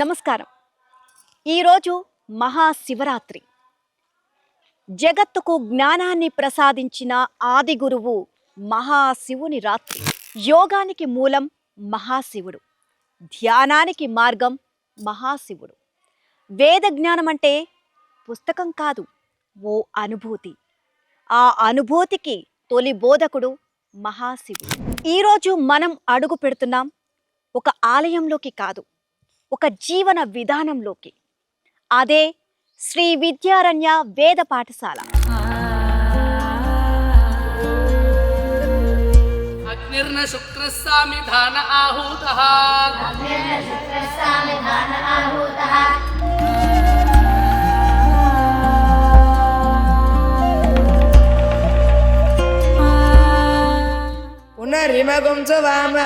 నమస్కారం. ఈరోజు మహాశివరాత్రి. జగత్తుకు జ్ఞానాన్ని ప్రసాదించిన ఆది గురువు మహాశివుని రాత్రి. యోగానికి మూలం మహాశివుడు, ధ్యానానికి మార్గం మహాశివుడు. వేద జ్ఞానం అంటే పుస్తకం కాదు, ఓ అనుభూతి. ఆ అనుభూతికి తొలి బోధకుడు మహాశివుడు. ఈరోజు మనం అడుగు పెడుతున్నాం ఒక ఆలయంలోకి కాదు, ఒక జీవన విధానంలోకి. అదే శ్రీ విద్యారణ్య వేద పాఠశాల. అగ్నిర్న శుక్రస్సామి ధాన ఆహూతః పునరిమగుం సువామ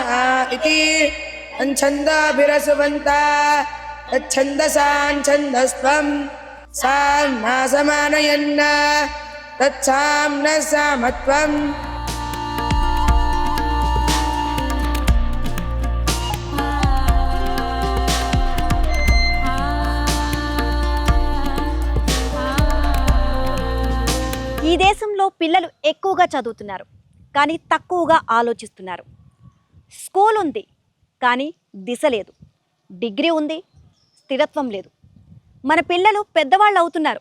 ఇతి ఛందాభిరసువంతా తచ్ఛందసాంఛందస్త్వం సాం నాసమానయన్న తత్సాం న సామత్వం. ఈ దేశంలో పిల్లలు ఎక్కువగా చదువుతున్నారు, కానీ తక్కువగా ఆలోచిస్తున్నారు. స్కూల్ ఉంది, కానీ దిశ లేదు. డిగ్రీ ఉంది, స్థిరత్వం లేదు. మన పిల్లలు పెద్దవాళ్ళు అవుతున్నారు,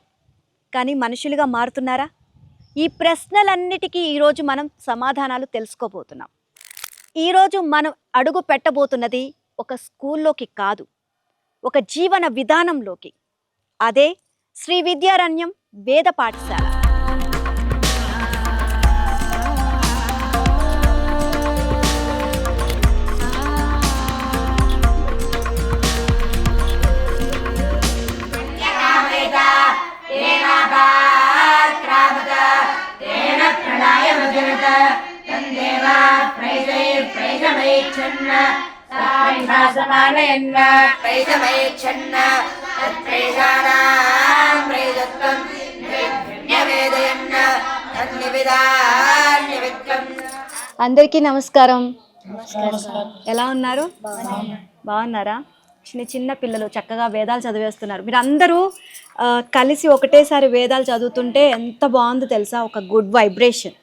కానీ మనుషులుగా మారుతున్నారా? ఈ ప్రశ్నలన్నిటికీ ఈరోజు మనం సమాధానాలు తెలుసుకోబోతున్నాం. ఈరోజు మనం అడుగు పెట్టబోతున్నది ఒక స్కూల్లోకి కాదు, ఒక జీవన విధానంలోకి. అదే శ్రీ విద్యారణ్యం వేద పాఠశాల. అందరికీ నమస్కారం. ఎలా ఉన్నారు? బాగున్నారా? చిన్న చిన్న పిల్లలు చక్కగా వేదాలు చదివేస్తున్నారు. మీరు అందరూ కలిసి ఒకటేసారి వేదాలు చదువుతుంటే ఎంత బాగుందో తెలుసా? ఒక గుడ్ వైబ్రేషన్.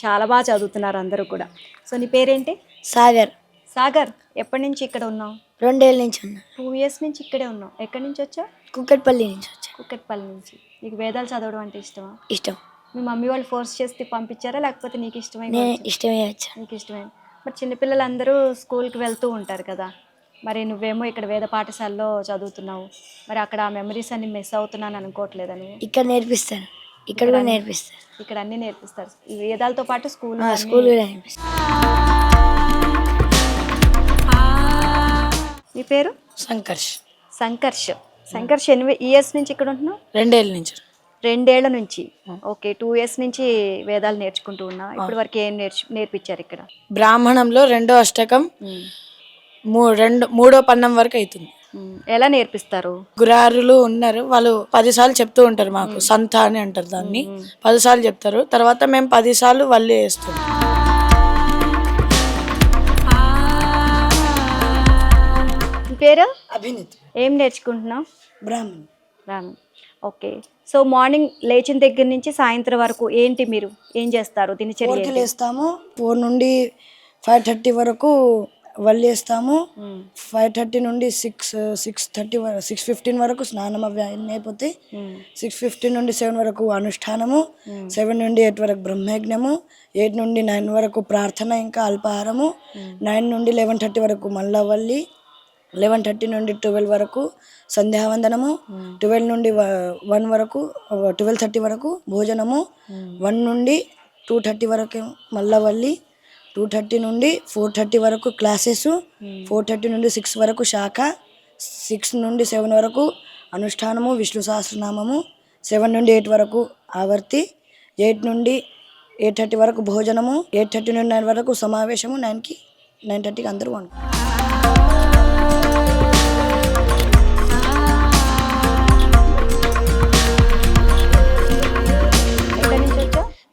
చాలా బాగా చదువుతున్నారు అందరూ కూడా. సో నీ పేరేంటి? సాగర్. సాగర్, ఎప్పటి నుంచి ఇక్కడ ఉన్నావు? 2 ఏళ్ళ నుంచి ఉన్నా. 2 years నుంచి ఇక్కడే ఉన్నావు. ఎక్కడి నుంచి వచ్చావు? కుక్కట్పల్లి నుంచి వచ్చా. కుక్కట్పల్లి నుంచి. నీకు వేదాలు చదవడం అంటే ఇష్టమా? ఇష్టం. మీ మమ్మీ వాళ్ళు ఫోర్స్ చేసి పంపించారా, లేకపోతే నీకు ఇష్టమైన? నేను ఇష్టమే వచ్చా. నీకు ఇష్టమైన. మరి చిన్నపిల్లలందరూ స్కూల్కి వెళ్తూ ఉంటారు కదా, మరి నువ్వేమో ఇక్కడ వేద పాఠశాలలో చదువుతున్నావు. మరి అక్కడ ఆ మెమరీస్ అన్ని మిస్ అవుతున్నాను అనుకోవట్లేదా నువ్వు? ఇక్కడ నేర్పిస్తాను, ఇక్కడ కూడా నేర్పిస్తాను. ఇక్కడ అన్ని నేర్పిస్తారు. ఈ వేదాలతో పాటు స్కూల్ స్కూల్ కూడా నేర్పిస్తాను. నీ పేరు? సంకర్ష్. సంకర్ష్. సంకర్ష్ ఎన్ని ఇయర్స్ నుంచి ఇక్కడ ఉంటున్నావు? 2 ఏళ్ళ నుంచి. 2 ఏళ్ల నుంచి. ఓకే, 2 years నుంచి వేదాలు నేర్చుకుంటూ ఉన్నా. ఇప్పటి వరకు ఏం నేర్పించారు ఇక్కడ? బ్రాహ్మణంలో 2వ అష్టకం, 3వ పన్నం వరకు అవుతుంది. ఎలా నేర్పిస్తారు? గురారులు ఉన్నారు, వాళ్ళు 10 సార్లు చెప్తూ ఉంటారు మాకు. సంత అని అంటారు దాన్ని. 10 సార్లు చెప్తారు, తర్వాత మేము 10 సార్లు వాళ్ళు వేస్తాం. పేరు? అభినీత్. ఏం నేర్చుకుంటున్నావు? బ్రాహ్మణ్. రామ్. ఓకే. సో మార్నింగ్ లేచిన దగ్గర నుంచి సాయంత్రం వరకు ఏంటి, మీరు ఏం చేస్తారు? దినచర్య 4కి లేస్తాము, 4 నుండి 5:30 వరకు వాళ్ళు వేస్తాము. 5:30 నుండి 6:15 వరకు స్నానం అవి అయిపోతే 6:15 నుండి 7 వరకు అనుష్ఠానము, 7 నుండి 8 వరకు బ్రహ్మయజ్ఞము, 8 నుండి 9 వరకు ప్రార్థన, ఇంకా అల్పాహారము, 9 నుండి 11:30 వరకు మళ్ళా వల్లి, 11:30 నుండి 12 వరకు సంధ్యావందనము, 12 నుండి 1 వరకు 12:30 వరకు భోజనము, 1 నుండి 2:30 వరకు మళ్ళా వల్లి, 2:30 నుండి 4:30 వరకు క్లాసెస్, 4:30 నుండి 6 వరకు శాఖ, 6 నుండి 7 వరకు అనుష్ఠానము, విష్ణు సహస్రనామము, 7 నుండి 8 వరకు ఆవర్తి, 8 నుండి 8:30 వరకు భోజనము, 8:30 నుండి 9 వరకు సమావేశము, 9:30కి అందరూ వండు.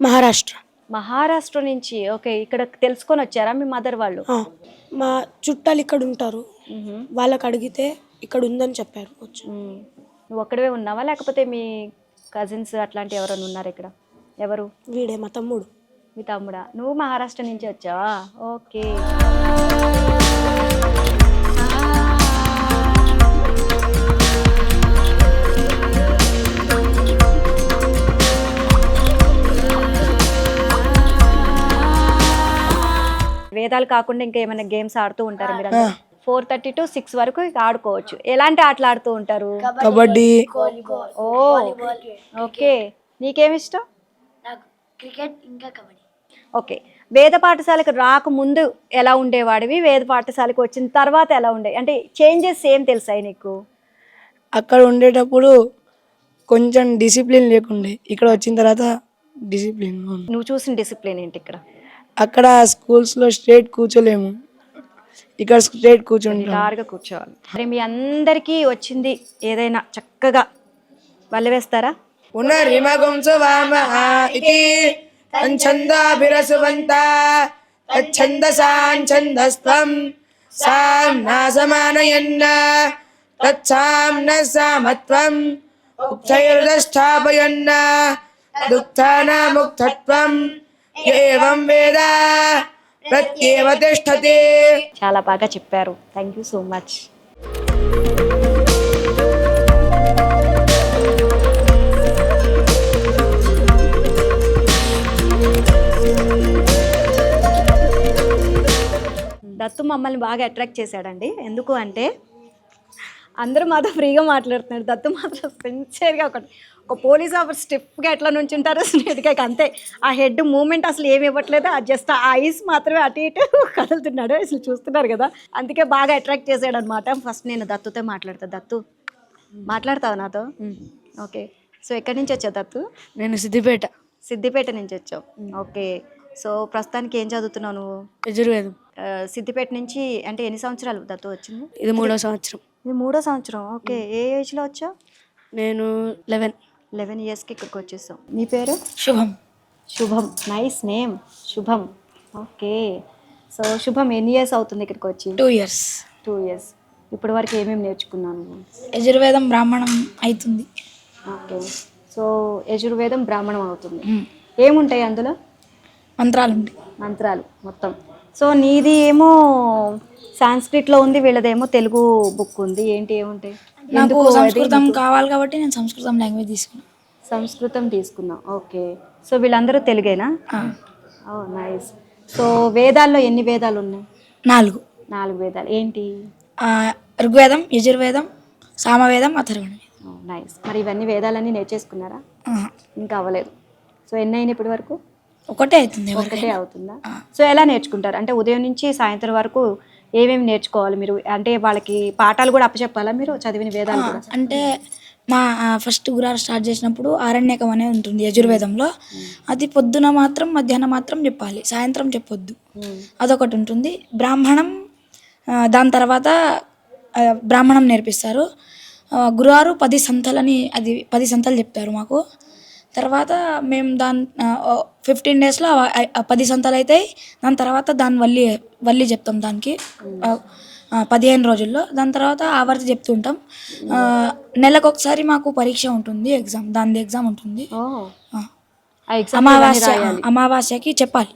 మహారాష్ట్ర. మహారాష్ట్ర నుంచి. ఓకే, ఇక్కడ తెలుసుకొని వచ్చారా మీ మదర్ వాళ్ళు? మా చుట్టాలు ఇక్కడ ఉంటారు, వాళ్ళకి అడిగితే ఇక్కడ ఉందని చెప్పారు వచ్చు. నువ్వు ఒక్కడివే ఉన్నావా లేకపోతే మీ కజిన్స్ అట్లాంటి ఎవరైనా ఉన్నారు ఇక్కడ? ఎవరు? వీడే మా తమ్ముడు. మీ తమ్ముడా? నువ్వు మహారాష్ట్ర నుంచి వచ్చావా? ఓకే. వేదాలు కాకుండా ఇంకా ఏమైనా గేమ్స్ ఆడుతూ ఉంటారు మీరు? 4:30 to 6 వరకు ఇక ఆడుకోవచ్చు. ఎలాంటి ఆటలు ఆడుతూ ఉంటారు? కబడ్డీ, ఓ ఓకే. నీకేమి ఇష్టం? క్రికెట్ ఇంకా కబడ్డీ. ఓకే. వేద పాఠశాలకు రాకముందు ఎలా ఉండేవాడివి, వేద పాఠశాలకు వచ్చిన తర్వాత ఎలా ఉండే, అంటే చేంజెస్ ఏం తెలుసాయి నీకు? అక్కడ ఉండేటప్పుడు కొంచెం డిసిప్లిన్ లేకుండే, ఇక్కడ వచ్చిన తర్వాత డిసిప్లిన్. నువ్వు చూసిన డిసిప్లిన్ ఏంటి ఇక్కడ? అక్కడ స్కూల్స్లో స్ట్రేట్ కూర్చోలేము, ఇక్కడ స్ట్రేట్ కూర్చుంటాం. కారుగా కూర్చోవాలి. మరి మీ అందరికీ వచ్చింది ఏదైనా చక్కగా వల్ల వేస్తారా? పునరిమగుంసు వామః ఇతి ఛందాభిరసువంతా తచ్ఛందసాంఛందస్త్వం సామ్నా సమానయన్న తత్సామ్న సామత్వం ఉక్తైర్దష్టాపయన్న దుఃఖానాముక్తత్వం ఏవం వేద ప్రత్యేవ తిష్టతే. చాలా బాగా చెప్పారు. Thank you so much. Dattu మమ్మల్ని బాగా అట్రాక్ట్ చేశాడండి. ఎందుకు అంటే అందరూ మాతో ఫ్రీగా మాట్లాడుతున్నారు, దత్తు మాత్రం సిన్సియర్గా ఒక పోలీస్ ఆఫీసర్ స్టిఫ్గా ఎట్లా నుంచి ఉంటారో స్నేహితుగా అంతే. ఆ హెడ్ మూమెంట్ అసలు ఏమి ఇవ్వట్లేదు, జస్ట్ ఆ ఐస్ మాత్రమే అటు ఇటు కదులుతున్నాడు. అసలు చూస్తున్నారు కదా, అందుకే బాగా అట్రాక్ట్ చేశాడు అనమాట. ఫస్ట్ నేను దత్తుతో మాట్లాడతా. దత్తు మాట్లాడతావు నాతో? ఓకే. సో ఎక్కడి నుంచి వచ్చావు దత్తు? నేను సిద్దిపేట నుంచి వచ్చావు. ఓకే. సో ప్రస్తుతానికి ఏం చదువుతున్నావు నువ్వు? యజుర్వేదం. సిద్దిపేట నుంచి అంటే ఎన్ని సంవత్సరాలు దత్తు వచ్చింది? ఇది 3వ సంవత్సరం. ఇది 3వ సంవత్సరం. ఓకే. ఏ ఏజ్లో వచ్చావు? నేను 11 ఇయర్స్కి ఇక్కడికి వచ్చేసాం. నీ పేరు? శుభం. నైస్ నేమ్, శుభం. ఓకే. సో శుభం ఎన్ని ఇయర్స్ అవుతుంది ఇక్కడికి వచ్చి? 2 years. 2 years. ఇప్పటి వరకు ఏమేమి నేర్చుకున్నాను? యజుర్వేదం బ్రాహ్మణం అవుతుంది. ఓకే. సో యజుర్వేదం బ్రాహ్మణం అవుతుంది. ఏముంటాయి అందులో? మంత్రాలు మొత్తం. సో నీది ఏమో సాంస్క్రిట్లో ఉంది, వీళ్ళదేమో తెలుగు బుక్ ఉంది. ఏంటి ఏముంటాయి? నాకు సంస్కృతం కావాలి కాబట్టి నేను సంస్కృతం లాంగ్వేజ్ తీసుకున్నాను. సంస్కృతం తీసుకున్నా. ఓకే. సో వీళ్ళందరూ తెలుగేనా? ఓ నైస్. సో వేదాల్లో ఎన్ని వేదాలు ఉన్నాయి? 4 వేదాలు. ఏంటి? ఋగ్వేదం, యజుర్వేదం, సామవేదం, అథర్వణం. నైస్. మరి ఇవన్నీ వేదాలన్నీ నేర్చేసుకున్నారా? ఇంకా అవ్వలేదు. సో ఎన్ని అయినాయి ఇప్పటి వరకు? ఒకటే అవుతుంది. ఒకటే అవుతుందా? సో ఎలా నేర్చుకుంటారు? అంటే ఉదయం నుంచి సాయంత్రం వరకు ఏమేమి నేర్చుకోవాలి మీరు? అంటే వాళ్ళకి పాఠాలు కూడా అప్పచెప్పాలా మీరు చదివిన వేదాలు కూడా? అంటే మా ఫస్ట్ గురువారం స్టార్ట్ చేసినప్పుడు ఆరణ్యకం అనే ఉంటుంది యజుర్వేదంలో. అది పొద్దున మాత్రం మధ్యాహ్నం మాత్రం చెప్పాలి, సాయంత్రం చెప్పొద్దు. అదొకటి ఉంటుంది. బ్రాహ్మణం, దాని తర్వాత బ్రాహ్మణం నేర్పిస్తారు. గురువారు 10 సంతలని, అది 10 సంతలు చెప్తారు మాకు. తర్వాత మేము దాని 15 daysలో 10 సంతలు అవుతాయి. దాని తర్వాత దాని వల్లి చెప్తాం దానికి 15 రోజుల్లో. దాని తర్వాత ఆవర్తి చెప్తుంటాం. నెలకొకసారి మాకు పరీక్ష ఉంటుంది, దాని ఎగ్జామ్ ఉంటుంది. అమావాస్యకి చెప్పాలి,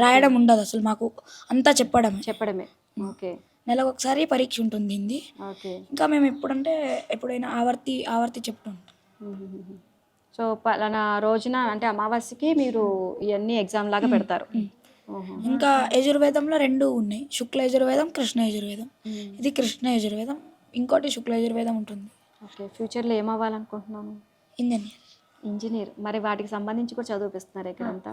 రాయడం ఉండదు అసలు మాకు, అంతా చెప్పడమే. ఓకే. నెలకొకసారి పరీక్ష ఉంటుంది హిందీ. ఇంకా మేము ఎప్పుడైనా ఆవర్తి చెప్తుంటాం. సో పలానా రోజున అంటే అమావాస్యకి మీరు ఇవన్నీ ఎగ్జామ్ లాగా పెడతారు. ఇంకా యజుర్వేదంలో 2 ఉన్నాయి, శుక్ల యజుర్వేదం, కృష్ణ యజుర్వేదం. ఇది కృష్ణ యజుర్వేదం, ఇంకోటి శుక్ల యజుర్వేదం ఉంటుంది. ఓకే. ఫ్యూచర్లో ఏమవ్వాలనుకుంటున్నాను? ఇంజనీర్. మరి వాటికి సంబంధించి కూడా చదివిపిస్తున్నారు ఇక్కడంతా?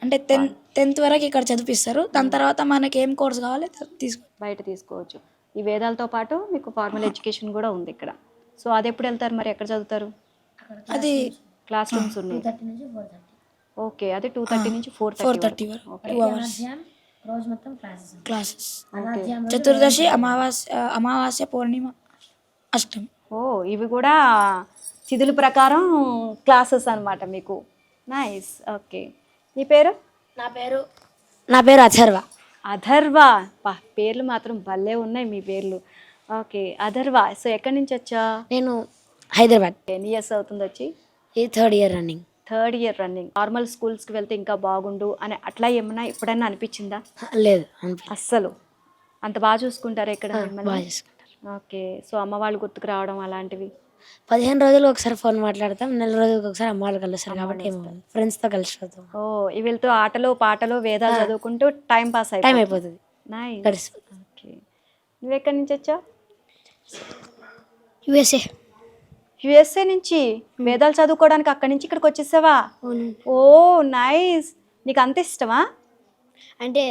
అంటే 10th వరకు ఇక్కడ చదివిస్తారు. దాని తర్వాత మనకి ఏం కోర్స్ కావాలి బయట తీసుకోవచ్చు. ఈ వేదాలతో పాటు మీకు ఫార్మల్ ఎడ్యుకేషన్ కూడా ఉంది ఇక్కడ. సో అది ఎప్పుడు వెళ్తారు మరి? ఎక్కడ చదువుతారు? అది క్లాస్ రూమ్స్ ఉన్నాయి. ఓకే. అది 2:30 నుంచి 4:30 వరకు. ఓకే. 2 hours రోజు మొత్తం క్లాసెస్. చతుర్దశి, అమావాస్య, పౌర్ణిమ, అష్టమి. ఓ ఇవి కూడా తిథుల ప్రకారం క్లాసెస్ అన్నమాట మీకు. నైస్. ఓకే. నీ పేరు? నా పేరు అథర్వ. అథర్వ. పేర్లు మాత్రం భలే ఉన్నాయి మీ పేర్లు. ఓకే, అథర్వా. సో ఎక్కడి నుంచి వచ్చా? నేను హైదరాబాద్. ఎన్ని ఇయర్స్ అవుతుంది వచ్చి? ఇది 3rd year running. 3rd year running. Normal స్కూల్స్కి వెళ్తే ఇంకా బాగుండు అని అట్లా ఏమన్నా ఎప్పుడైనా అనిపించిందా? లేదు అస్సలు. అంత బాగా చూసుకుంటారా ఇక్కడ మిమ్మల్ని? బాగా చేసుకుంటారు. ఓకే. సో అమ్మ వాళ్ళు గుర్తుకు రావడం అలాంటివి? 15 రోజులు ఒకసారి ఫోన్ మాట్లాడతాం, నెల రోజులకు ఒకసారి అమ్మ వాళ్ళు కలుస్తారు కాబట్టి ఫ్రెండ్స్తో కలిసిపోతాం. ఓ, వీళ్ళతో ఆటలు పాటలు వేదాలు చదువుకుంటూ టైం పాస్ టైం అయిపోతుంది. నైస్. గడిచిపోతుంది. ఓకే. నువ్వు ఎక్కడి నుంచి వచ్చావు? యుఎస్ఏ. యుఎస్ఏ నుంచి వేదాలు చదువుకోవడానికి అక్కడి నుంచి ఇక్కడికి వచ్చేసావా? ఓ నైస్. నీకు అంత ఇష్టమా? అంటే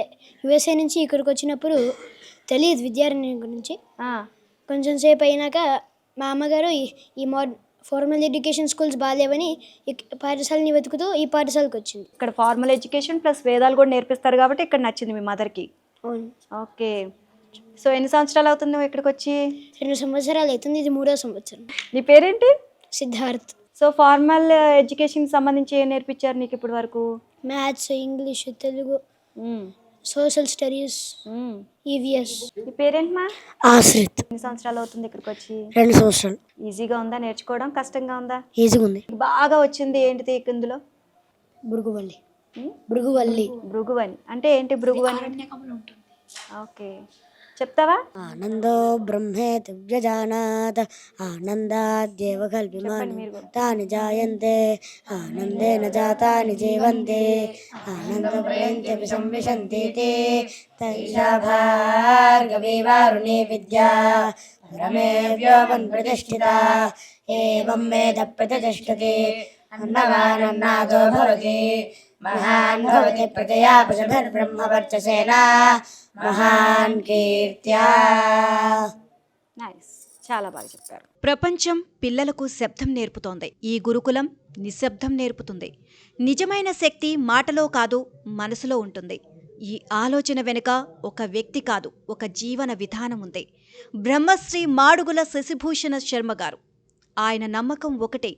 యుఎస్ఏ నుంచి ఇక్కడికి వచ్చినప్పుడు తెలియదు విద్యారణ్యం గురించి. కొంచెం సేపు అయినాక మా అమ్మగారు ఈ ఫార్మల్ ఎడ్యుకేషన్ స్కూల్స్ బాగాలేవని ఈ పాఠశాలని వెతుకుతూ ఈ పాఠశాలకు వచ్చింది. ఇక్కడ ఫార్మల్ ఎడ్యుకేషన్ ప్లస్ వేదాలు కూడా నేర్పిస్తారు కాబట్టి ఇక్కడ నచ్చింది మీ మదర్కి. అవును. ఓకే. సో ఎన్ని సంవత్సరాలు అవుతుంది నువ్వు ఇక్కడికి వచ్చి? 2 సంవత్సరాలు అవుతుంది, ఇది 3వ సంవత్సరం. నీ పేరేంటి? సిద్ధార్థ్. సో ఫార్మల్ ఎడ్యుకేషన్ సంబంధించి ఏం నేర్పించారు నీకు ఇప్పటి వరకు? Maths, English, Telugu, social studies, EVS. నీ పేరేంటమ్మా? ఆశ్రిత్. ఎన్ని సంవత్సరాలు అవుతుంది ఇక్కడికి వచ్చి? 2 సంవత్సరాలు. ఈజీగా ఉందా నేర్చుకోవడం, కష్టంగా ఉందా? ఈజీగా ఉంది. బాగా వచ్చింది ఏంటిది ఇందులో? భృగువల్లి. భృగువల్లి. భృగువని అంటే ఏంటి? భృగువని ఓకే, చెప్తావా? ఆనందో బ్రహ్మేతి వ్యజానాత్ ఆనందాద్యేవ కల్పిమాని తాని జాయంతే ఆనందేన జాతాని జీవంతే ఆనందప్రయంత్యపి సంవిశంతి తే తైషా భార్గవీ వారుణీ విద్యా రమే వ్యోమన్ ప్రతిష్ఠితా ఏవం వేద ప్రతిష్టతి అన్నవానన్నాదో భవతి మహాన్ భవతి ప్రజయా పశుభిర్బ్రహ్మవర్చసేనా మహాన్ కీర్త్యా. నైస్, చాలా బాగా చెప్పారు. ప్రపంచం పిల్లలకు శబ్దం నేర్పుతోంది, ఈ గురుకులం నిశ్శబ్దం నేర్పుతుంది. నిజమైన శక్తి మాటలో కాదు, మనసులో ఉంటుంది. ఈ ఆలోచన వెనుక ఒక వ్యక్తి కాదు, ఒక జీవన విధానం ఉంది. బ్రహ్మశ్రీ మాడుగుల శశిభూషణ శర్మ గారు. ఆయన నమ్మకం ఒకటే,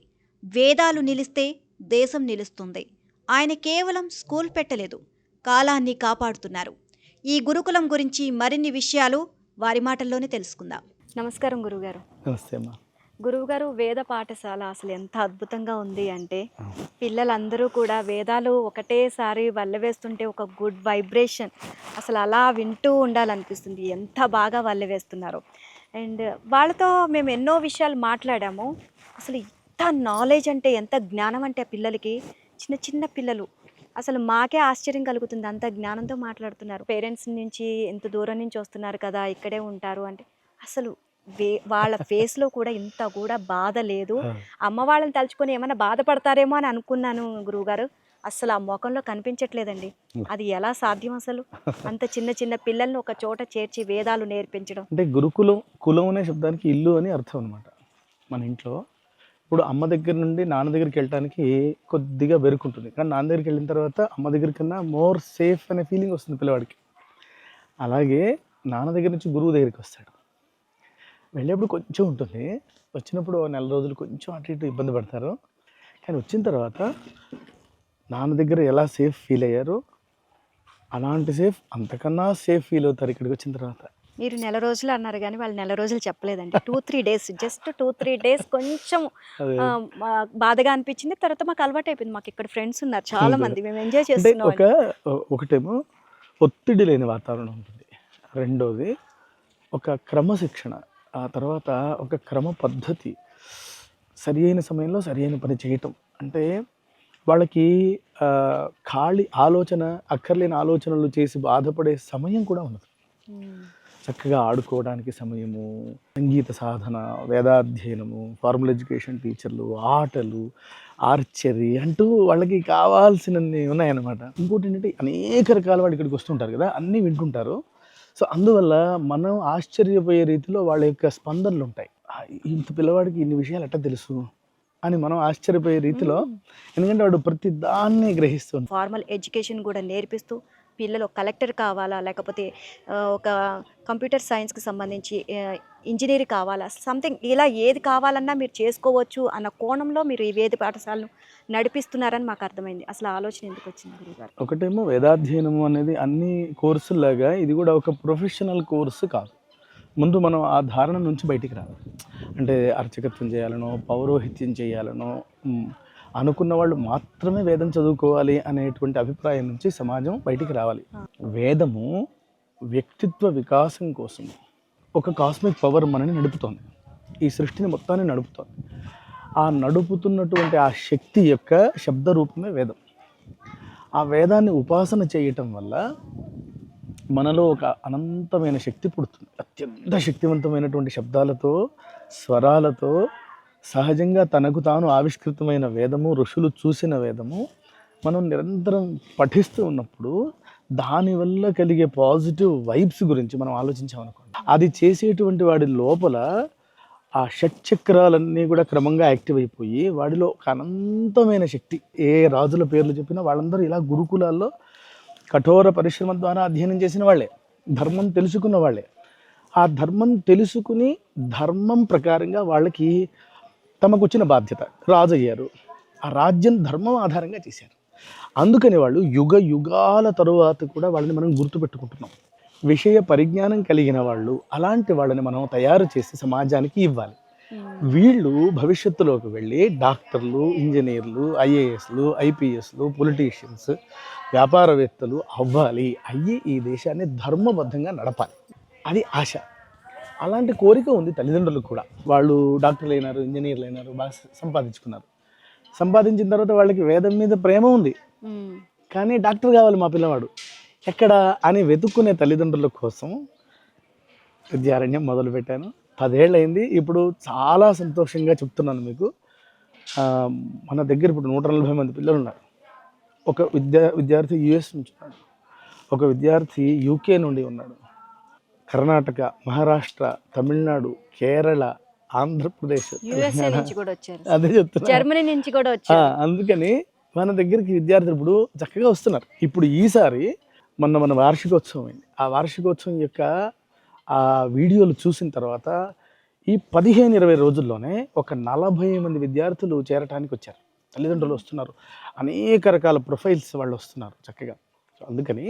వేదాలు నిలిస్తే దేశం నిలుస్తుంది. ఆయన కేవలం స్కూల్ పెట్టలేదు, కాలాన్ని కాపాడుతున్నారు. ఈ గురుకులం గురించి మరిన్ని విషయాలు వారి మాటల్లోనే తెలుసుకుందాం. నమస్కారం గురువుగారు. నమస్తే అమ్మా. గురువుగారు, వేద పాఠశాల అసలు ఎంత అద్భుతంగా ఉంది అంటే పిల్లలందరూ కూడా వేదాలు ఒకటేసారి వల్లవేస్తుంటే ఒక గుడ్ వైబ్రేషన్, అసలు అలా వింటూ ఉండాలనిపిస్తుంది. ఎంత బాగా వల్లవేస్తున్నారు. అండ్ వాళ్ళతో మేము ఎన్నో విషయాలు మాట్లాడాము. అసలు ఎంత నాలెడ్జ్ అంటే, ఎంత జ్ఞానం అంటే పిల్లలకి, చిన్న చిన్న పిల్లలు అసలు మాకే ఆశ్చర్యం కలుగుతుంది, అంత జ్ఞానంతో మాట్లాడుతున్నారు. పేరెంట్స్ నుంచి ఎంత దూరం నుంచి వస్తున్నారు కదా, ఇక్కడే ఉంటారు అంటే అసలు వాళ్ళ ఫేస్లో కూడా ఇంత కూడా బాధ లేదు. అమ్మ వాళ్ళని తలుచుకొని ఏమైనా బాధపడతారేమో అని అనుకున్నాను గురువుగారు, అసలు ఆ ముఖంలో కనిపించట్లేదండి. అది ఎలా సాధ్యం అసలు? అంత చిన్న చిన్న పిల్లల్ని ఒక చోట చేర్చి వేదాలు నేర్పించడం అంటే గురుకులం, కులం అనే శబ్దానికి ఇల్లు అని అర్థం అనమాట. మన ఇంట్లో ఇప్పుడు అమ్మ దగ్గర నుండి నాన్న దగ్గరికి వెళ్ళడానికి కొద్దిగా బెరుకుంటుంది, కానీ నాన్న దగ్గరికి వెళ్ళిన తర్వాత అమ్మ దగ్గర కన్నా మోర్ సేఫ్ అనే ఫీలింగ్ వస్తుంది పిల్లవాడికి. అలాగే నాన్న దగ్గర నుంచి గురువు దగ్గరికి వస్తాడు, వెళ్ళేప్పుడు కొంచెం ఉంటుంది, వచ్చినప్పుడు 4 రోజులు కొంచెం అటు ఇటు ఇబ్బంది పడతారు, కానీ వచ్చిన తర్వాత నాన్న దగ్గర ఎలా సేఫ్ ఫీల్ అయ్యారో అలాంటి సేఫ్, అంతకన్నా సేఫ్ ఫీల్ అవుతారు ఇక్కడికి వచ్చిన తర్వాత. మీరు నెల రోజులు అన్నారు కానీ వాళ్ళు నెల రోజులు చెప్పలేదండి. 2-3 డేస్, జస్ట్ 2-3 డేస్ కొంచెం బాధగా అనిపించింది. తర్వాత మాకు అలవాటు అయిపోయింది. మాకు ఇక్కడ ఫ్రెండ్స్ ఉన్నారు చాలా మంది, మేము ఎంజాయ్ చేస్తున్నాం. ఒకటేమో ఒత్తిడి లేని వాతావరణం ఉంటుంది, రెండోది ఒక క్రమశిక్షణ, ఆ తర్వాత ఒక క్రమ పద్ధతి, సరి అయిన సమయంలో సరి అయిన పని చేయటం. అంటే వాళ్ళకి ఖాళీ ఆలోచన, అక్కర్లేని ఆలోచనలు చేసి బాధపడే సమయం కూడా ఉండదు. చక్కగా ఆడుకోవడానికి సమయము, సంగీత సాధన, వేదాధ్యయనము, ఫార్మల్ ఎడ్యుకేషన్ టీచర్లు, ఆటలు, ఆర్చరీ అంటూ వాళ్ళకి కావాల్సినన్ని ఉన్నాయన్నమాట. ఇంకోటి ఏంటంటే అనేక రకాల వాళ్ళు ఇక్కడికి వస్తుంటారు కదా, అన్నీ వింటుంటారు. సో అందువల్ల మనం ఆశ్చర్యపోయే రీతిలో వాళ్ళ యొక్క స్పందనలు ఉంటాయి. ఇంత పిల్లవాడికి ఇన్ని విషయాలు ఎట్లా తెలుసు అని మనం ఆశ్చర్యపోయే రీతిలో, ఎందుకంటే వాడు ప్రతి దాన్ని గ్రహిస్తుంది. ఫార్మల్ ఎడ్యుకేషన్ కూడా నేర్పిస్తూ పిల్లలు కలెక్టర్ కావాలా, లేకపోతే ఒక కంప్యూటర్ సైన్స్కి సంబంధించి ఇంజనీర్ కావాలా, సంథింగ్ ఇలా ఏది కావాలన్నా మీరు చేసుకోవచ్చు అన్న కోణంలో మీరు ఈ వేద పాఠశాలను నడిపిస్తున్నారని మాకు అర్థమైంది. అసలు ఆలోచన ఎందుకు వచ్చింది గురుగారు? ఒకటేమో వేదాధ్యయనము అనేది అన్ని కోర్సులాగా ఇది కూడా ఒక ప్రొఫెషనల్ కోర్సు కాదు. ముందు మనం ఆ ధారణ నుంచి బయటికి రావాలి. అంటే అర్చకత్వం చేయాలనో పౌరోహిత్యం చేయాలనో అనుకున్న వాళ్ళు మాత్రమే వేదం చదువుకోవాలి అనేటువంటి అభిప్రాయం నుంచి సమాజం బయటికి రావాలి. వేదము వ్యక్తిత్వ వికాసం కోసం ఒక కాస్మిక్ పవర్ మనని నడుపుతోంది, ఈ సృష్టిని మొత్తాన్ని నడుపుతోంది. ఆ నడుపుతున్నటువంటి ఆ శక్తి యొక్క శబ్ద రూపమే వేదం. ఆ వేదాన్ని ఉపాసన చేయటం వల్ల మనలో ఒక అనంతమైన శక్తి పుడుతుంది. అత్యంత శక్తివంతమైనటువంటి శబ్దాలతో, స్వరాలతో సహజంగా తనకు తాను ఆవిష్కృతమైన వేదము, ఋషులు చూసిన వేదము మనం నిరంతరం పఠిస్తూ ఉన్నప్పుడు దానివల్ల కలిగే పాజిటివ్ వైబ్స్ గురించి మనం ఆలోచించామనుకోండి, అది చేసేటువంటి వాడి లోపల ఆ షట్చక్రాలన్నీ కూడా క్రమంగా యాక్టివ్ అయిపోయి వాడిలో ఒక అనంతమైన శక్తి. ఏ రాజుల పేర్లు చెప్పినా వాళ్ళందరూ ఇలా గురుకులాల్లో కఠోర పరిశ్రమ ద్వారా అధ్యయనం చేసిన వాళ్ళే, ధర్మం తెలుసుకున్న వాళ్ళే. ఆ ధర్మం తెలుసుకుని ధర్మం ప్రకారంగా వాళ్ళకి తమకు వచ్చిన బాధ్యత, రాజు అయ్యారు, ఆ రాజ్యం ధర్మం ఆధారంగా చేశారు. అందుకని వాళ్ళు యుగ యుగాల తరువాత కూడా వాళ్ళని మనం గుర్తుపెట్టుకుంటున్నాం. విషయ పరిజ్ఞానం కలిగిన వాళ్ళు, అలాంటి వాళ్ళని మనం తయారు చేసి సమాజానికి ఇవ్వాలి. వీళ్ళు భవిష్యత్తులోకి వెళ్ళి డాక్టర్లు, ఇంజనీర్లు, ఐఏఎస్లు, ఐపీఎస్లు, పొలిటీషియన్స్, వ్యాపారవేత్తలు అవ్వాలి. అయ్యి ఈ దేశాన్ని ధర్మబద్ధంగా నడపాలి. అది ఆశ. అలాంటి కోరిక ఉంది తల్లిదండ్రులకు కూడా. వాళ్ళు డాక్టర్లు అయినారు, ఇంజనీర్లు అయినారు, బాగా సంపాదించుకున్నారు. సంపాదించిన తర్వాత వాళ్ళకి వేదం మీద ప్రేమ ఉంది, కానీ డాక్టర్ కావాలి మా పిల్లవాడు ఎక్కడ అని వెతుక్కునే తల్లిదండ్రుల కోసం విద్యారణ్యం మొదలుపెట్టాను. 10 ఏళ్ళు అయింది. ఇప్పుడు చాలా సంతోషంగా చెప్తున్నాను మీకు. మన దగ్గర ఇప్పుడు 140 మంది పిల్లలు ఉన్నారు. ఒక విద్యార్థి యుఎస్ నుంచి ఉన్నాడు, ఒక విద్యార్థి యూకే నుండి ఉన్నాడు, కర్ణాటక, మహారాష్ట్ర, తమిళనాడు, కేరళ, ఆంధ్రప్రదేశ్, అదే చెప్తున్నా, జర్మనీ నుంచి కూడా వచ్చారు. అందుకని మన దగ్గరికి విద్యార్థులు ఇప్పుడు చక్కగా వస్తున్నారు. ఇప్పుడు ఈసారి మన వార్షికోత్సవం అయింది. ఆ వార్షికోత్సవం యొక్క ఆ వీడియోలు చూసిన తర్వాత ఈ 15-20 రోజుల్లోనే ఒక 40 మంది విద్యార్థులు చేరటానికి వచ్చారు. తల్లిదండ్రులు వస్తున్నారు, అనేక రకాల ప్రొఫైల్స్ వాళ్ళు వస్తున్నారు చక్కగా. సో అందుకని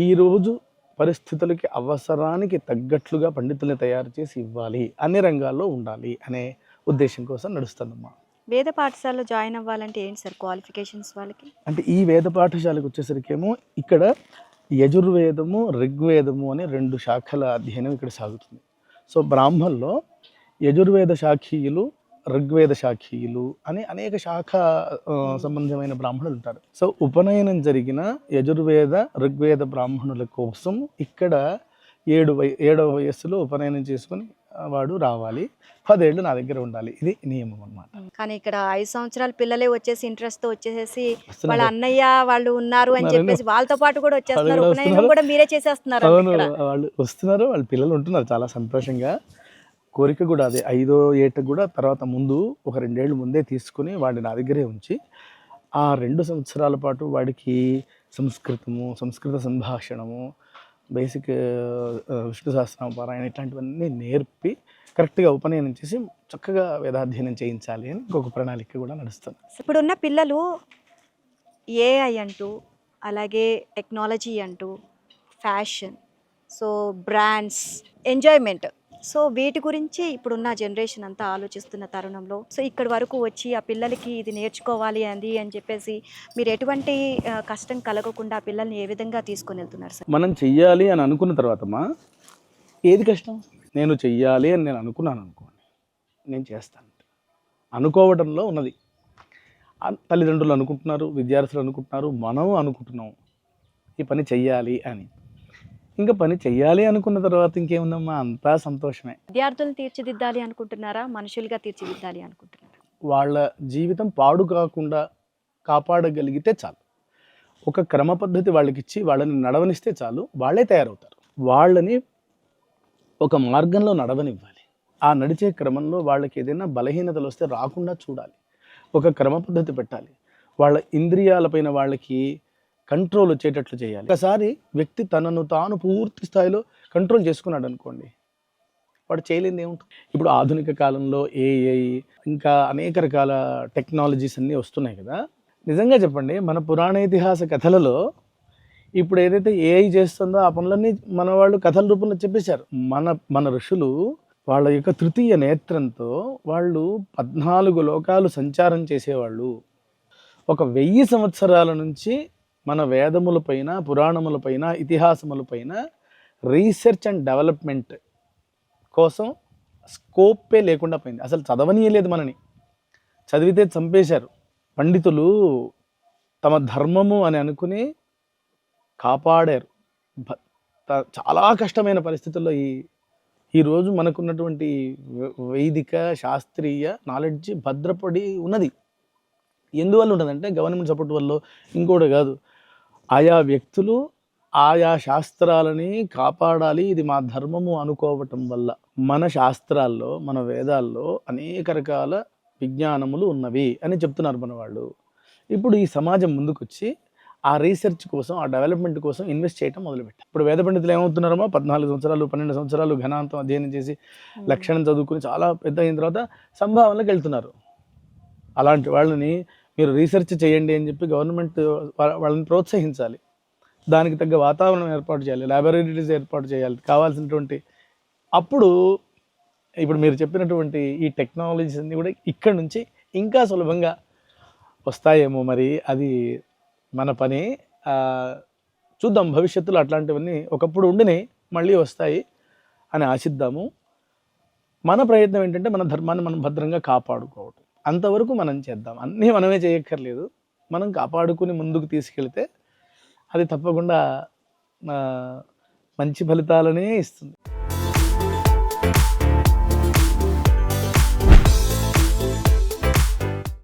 ఈరోజు పరిస్థితులకి, అవసరానికి తగ్గట్లుగా పండితుల్ని తయారు చేసి ఇవ్వాలి, అన్ని రంగాల్లో ఉండాలి అనే ఉద్దేశం కోసం నడుస్తుందమ్మా. వేద పాఠశాలలో జాయిన్ అవ్వాలంటే ఏంటి సార్ క్వాలిఫికేషన్స్ వాళ్ళకి? అంటే ఈ వేద పాఠశాలకు వచ్చేసరికేమో ఇక్కడ యజుర్వేదము, ఋగ్వేదము అనే 2 శాఖల అధ్యయనం ఇక్కడ సాగుతుంది. సో బ్రాహ్మణుల్లో యజుర్వేద శాఖీయులు, ఋగ్వేద శాఖీయులు అని అనేక శాఖ సంబంధమైన బ్రాహ్మణులు ఉంటారు. సో ఉపనయనం జరిగిన యజుర్వేద, ఋగ్వేద బ్రాహ్మణుల కోసం ఇక్కడ 7వ వయస్సులో ఉపనయనం చేసుకుని వాడు రావాలి, 10 ఏళ్ళు నా దగ్గర ఉండాలి. ఇది నియమం అన్నమాట. కానీ ఇక్కడ 5 సంవత్సరాల పిల్లలే వచ్చేసి ఇంట్రెస్ట్ తో వచ్చేసి వాళ్ళ అన్నయ్య వాళ్ళు ఉన్నారు అని చెప్పేసి వాళ్ళతో పాటు కూడా వచ్చేస్తున్నారు. ఉపనయనం కూడా మీరే చేసేస్తున్నారు. వాళ్ళు వస్తున్నారు, వాళ్ళ పిల్లలు ఉంటున్నారు చాలా సంతోషంగా. కోరిక కూడా అదే, 5వ ఏట కూడా తర్వాత ముందు ఒక 2 ఏళ్ళు ముందే తీసుకుని వాడిని నా దగ్గరే ఉంచి ఆ 2 సంవత్సరాల పాటు వాడికి సంస్కృతము, సంస్కృత సంభాషణము, బేసిక్ విష్ణు సహస్రనామ పారాయణ ఇట్లాంటివన్నీ నేర్పి కరెక్ట్గా ఉపనయనం చేసి చక్కగా వేదాధ్యయనం చేయించాలి అని ఇంకొక ప్రణాళిక కూడా నడుస్తుంది. ఇప్పుడున్న పిల్లలు ఏఐ అంటూ, అలాగే టెక్నాలజీ అంటూ, fashion, so brands, enjoyment, so వీటి గురించి ఇప్పుడున్న జనరేషన్ అంతా ఆలోచిస్తున్న తరుణంలో సో ఇక్కడి వరకు వచ్చి ఆ పిల్లలకి ఇది నేర్చుకోవాలి అని చెప్పేసి మీరు ఎటువంటి కష్టం కలగకుండా ఆ పిల్లల్ని ఏ విధంగా తీసుకొని వెళ్తున్నారు సార్? మనం చెయ్యాలి అని అనుకున్న తర్వాతమ్మా ఏది కష్టం? నేను చెయ్యాలి అని నేను అనుకున్నాను అనుకోండి, నేను చేస్తాను. అనుకోవడంలో ఉన్నది. తల్లిదండ్రులు అనుకుంటున్నారు, విద్యార్థులు అనుకుంటున్నారు, మనం అనుకుంటున్నాం ఈ పని చెయ్యాలి అని. ఇంకా పని చెయ్యాలి అనుకున్న తర్వాత ఇంకేముందమ్మా, అంతా సంతోషమే. విద్యార్థులను తీర్చిదిద్దాలి అనుకుంటున్నారా, మనుషులుగా తీర్చిదిద్దాలి అనుకుంటున్నారా? వాళ్ళ జీవితం పాడు కాకుండా కాపాడగలిగితే చాలు. ఒక క్రమ పద్ధతి వాళ్ళకి ఇచ్చి వాళ్ళని నడవనిస్తే చాలు, వాళ్ళే తయారవుతారు. వాళ్ళని ఒక మార్గంలో నడవనివ్వాలి. ఆ నడిచే క్రమంలో వాళ్ళకి ఏదైనా బలహీనతలు వస్తే రాకుండా చూడాలి. ఒక క్రమ పద్ధతి పెట్టాలి. వాళ్ళ ఇంద్రియాలపైన వాళ్ళకి కంట్రోల్ వచ్చేటట్లు చేయాలి. ఒకసారి వ్యక్తి తనను తాను పూర్తి స్థాయిలో కంట్రోల్ చేసుకున్నాడు అనుకోండి, వాడు చేయలేనిది ఏముంటుంది. ఇప్పుడు ఆధునిక కాలంలో ఏఐ ఇంకా అనేక రకాల టెక్నాలజీస్ అన్నీ వస్తున్నాయి కదా. నిజంగా చెప్పండి, మన పురాణ ఇతిహాస కథలలో ఇప్పుడు ఏదైతే ఏఐ చేస్తుందో ఆ పనులన్నీ మన వాళ్ళు కథల రూపంలో చెప్పేశారు. మన ఋషులు వాళ్ళ యొక్క తృతీయ నేత్రంతో వాళ్ళు 14 లోకాలు సంచారం చేసేవాళ్ళు. ఒక 1000 సంవత్సరాల నుంచి మన వేదములపైన, పురాణములపైన, ఇతిహాసములపైన రీసెర్చ్ అండ్ డెవలప్మెంట్ కోసం స్కోపే లేకుండా పోయింది. అసలు చదవనీయలేదు మనని. చదివితే చంపేశారు. పండితులు తమ ధర్మము అని అనుకుని కాపాడారు. చాలా కష్టమైన పరిస్థితుల్లో ఈరోజు మనకున్నటువంటి వైదిక శాస్త్రీయ నాలెడ్జ్ భద్రపడి ఉన్నది. ఎందువల్ల ఉంటుందంటే గవర్నమెంట్ సపోర్ట్ వల్ల, ఇంకోటి కాదు. ఆయా వ్యక్తులు ఆయా శాస్త్రాలని కాపాడాలి, ఇది మా ధర్మము అనుకోవటం వల్ల. మన శాస్త్రాల్లో, మన వేదాల్లో అనేక రకాల విజ్ఞానములు ఉన్నవి అని చెప్తున్నారు మన వాళ్ళు. ఇప్పుడు ఈ సమాజం ముందుకొచ్చి ఆ రీసెర్చ్ కోసం, ఆ డెవలప్మెంట్ కోసం ఇన్వెస్ట్ చేయడం మొదలుపెట్టారు. ఇప్పుడు వేద పండితులు ఏమవుతున్నారో 14 సంవత్సరాలు 12 సంవత్సరాలు ఘనాంతం అధ్యయనం చేసి లక్షణం చదువుకుని చాలా పెద్ద అయిన తర్వాత సంభావనలకు వెళ్తున్నారు. అలాంటి వాళ్ళని మీరు రీసెర్చ్ చేయండి అని చెప్పి గవర్నమెంట్ వాళ్ళని ప్రోత్సహించాలి. దానికి తగ్గ వాతావరణం ఏర్పాటు చేయాలి, ల్యాబొరేటరీస్ ఏర్పాటు చేయాలి, కావాల్సినటువంటి. అప్పుడు ఇప్పుడు మీరు చెప్పినటువంటి ఈ టెక్నాలజీస్ అన్నీ కూడా ఇక్కడ నుంచి ఇంకా సులభంగా వస్తాయేమో. మరి అది మన పని. చూద్దాం, భవిష్యత్తులో అట్లాంటివన్నీ ఒకప్పుడు ఉండినాయి, మళ్ళీ వస్తాయి అని ఆశిద్దాము. మన ప్రయత్నం ఏంటంటే మన ధర్మాన్ని మనం భద్రంగా కాపాడుకోవటం. అంతవరకు మనం చేద్దాం. అన్నీ మనమే చేయక్కర్లేదు. మనం కాపాడుకుని ముందుకు తీసుకెళ్తే అది తప్పకుండా మంచి ఫలితాలనే ఇస్తుంది.